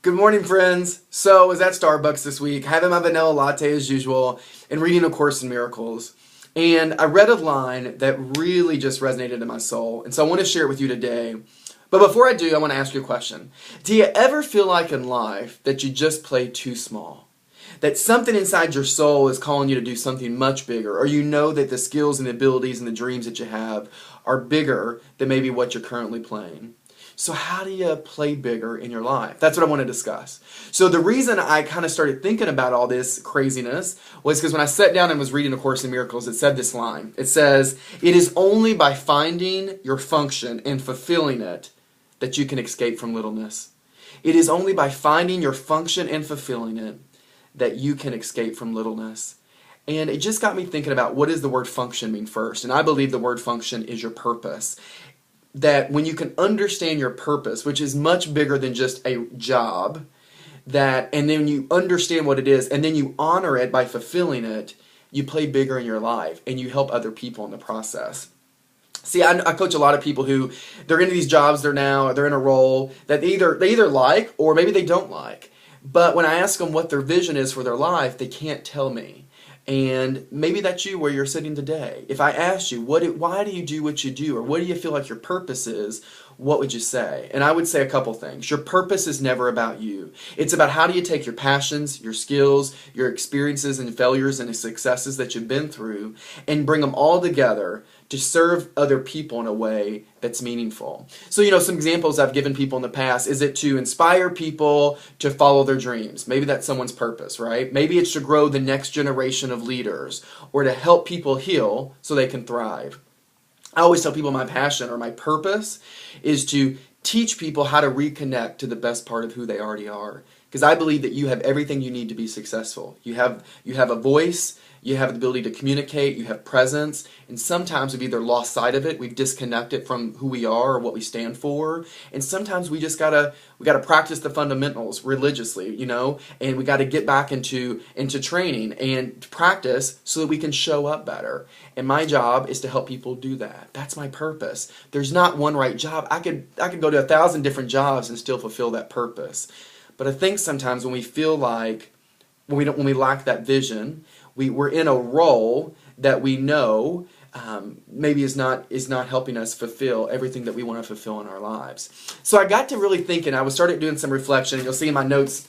Good morning, friends. So, I was at Starbucks this week, having my vanilla latte as usual, and reading A Course in Miracles. And I read a line that really just resonated in my soul, and so I want to share it with you today. But before I do, I want to ask you a question. Do you ever feel like in life that you just play too small? That something inside your soul is calling you to do something much bigger, or you know that the skills and the abilities and the dreams that you have are bigger than maybe what you're currently playing? So how do you play bigger in your life? That's what I want to discuss. So the reason I kind of started thinking about all this craziness was because when I sat down and was reading A Course in Miracles, it said this line. It says, "It is only by finding your function and fulfilling it that you can escape from littleness." It is only by finding your function and fulfilling it that you can escape from littleness. And it just got me thinking about, what does the word function mean first? And I believe the word function is your purpose. That when you can understand your purpose, which is much bigger than just a job, and then you understand what it is, and then you honor it by fulfilling it, you play bigger in your life, and you help other people in the process. See, I coach a lot of people who, they're in these jobs they're in a role that they either like, or maybe they don't like. But when I ask them what their vision is for their life, they can't tell me. And maybe that's you where you're sitting today. If I asked you, why do you do what you do, or what do you feel like your purpose is, what would you say? And I would say a couple things. Your purpose is never about you. It's about how do you take your passions, your skills, your experiences and failures and successes that you've been through, and bring them all together to serve other people in a way that's meaningful. So, some examples I've given people in the past, is it to inspire people to follow their dreams? Maybe that's someone's purpose, right? Maybe it's to grow the next generation of leaders, or to help people heal so they can thrive. I always tell people my passion or my purpose is to teach people how to reconnect to the best part of who they already are. Because I believe that you have everything you need to be successful. You have a voice, you have the ability to communicate, you have presence, and sometimes we've either lost sight of it, we've disconnected from who we are or what we stand for, and sometimes we just gotta practice the fundamentals religiously, and we gotta get back into training and practice so that we can show up better. And my job is to help people do that. That's my purpose. There's not one right job. I could go to 1,000 different jobs and still fulfill that purpose. But I think sometimes when we feel like, when we lack that vision, we're in a role that we know maybe is not helping us fulfill everything that we want to fulfill in our lives. So I got to really thinking. I started doing some reflection, and you'll see in my notes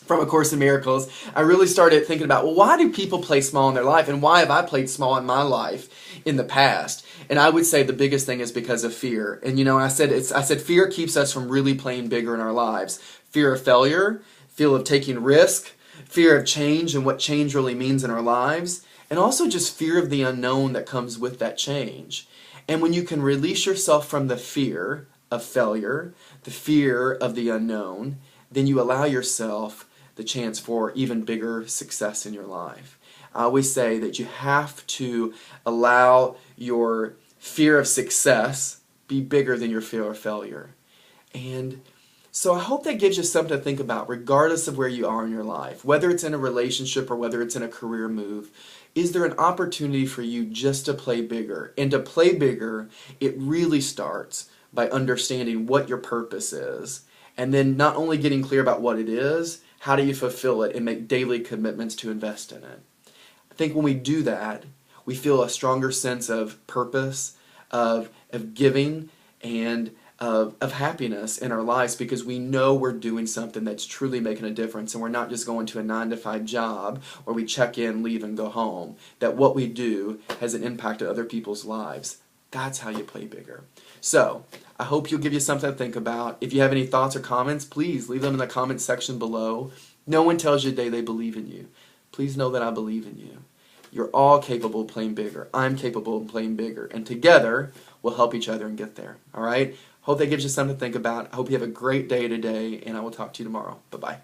from A Course in Miracles, I really started thinking about, well, why do people play small in their life, and why have I played small in my life in the past? And I would say the biggest thing is because of fear. And I said fear keeps us from really playing bigger in our lives. Fear of failure, fear of taking risk, fear of change and what change really means in our lives, and also just fear of the unknown that comes with that change. And when you can release yourself from the fear of failure, the fear of the unknown, then you allow yourself the chance for even bigger success in your life. I always say that you have to allow your fear of success be bigger than your fear of failure. And so I hope that gives you something to think about, regardless of where you are in your life, whether it's in a relationship or whether it's in a career move. Is there an opportunity for you just to play bigger? And to play bigger, it really starts by understanding what your purpose is, and then not only getting clear about what it is, how do you fulfill it and make daily commitments to invest in it? I think when we do that, we feel a stronger sense of purpose, of giving, and of happiness in our lives, because we know we're doing something that's truly making a difference, and we're not just going to a 9-to-5 job where we check in, leave, and go home. That what we do has an impact on other people's lives. That's how you play bigger. So, I hope you'll give you something to think about. If you have any thoughts or comments, please leave them in the comments section below. No one tells you today they believe in you. Please know that I believe in you. You're all capable of playing bigger. I'm capable of playing bigger. And together, we'll help each other and get there. All right? Hope that gives you something to think about. I hope you have a great day today, and I will talk to you tomorrow. Bye-bye.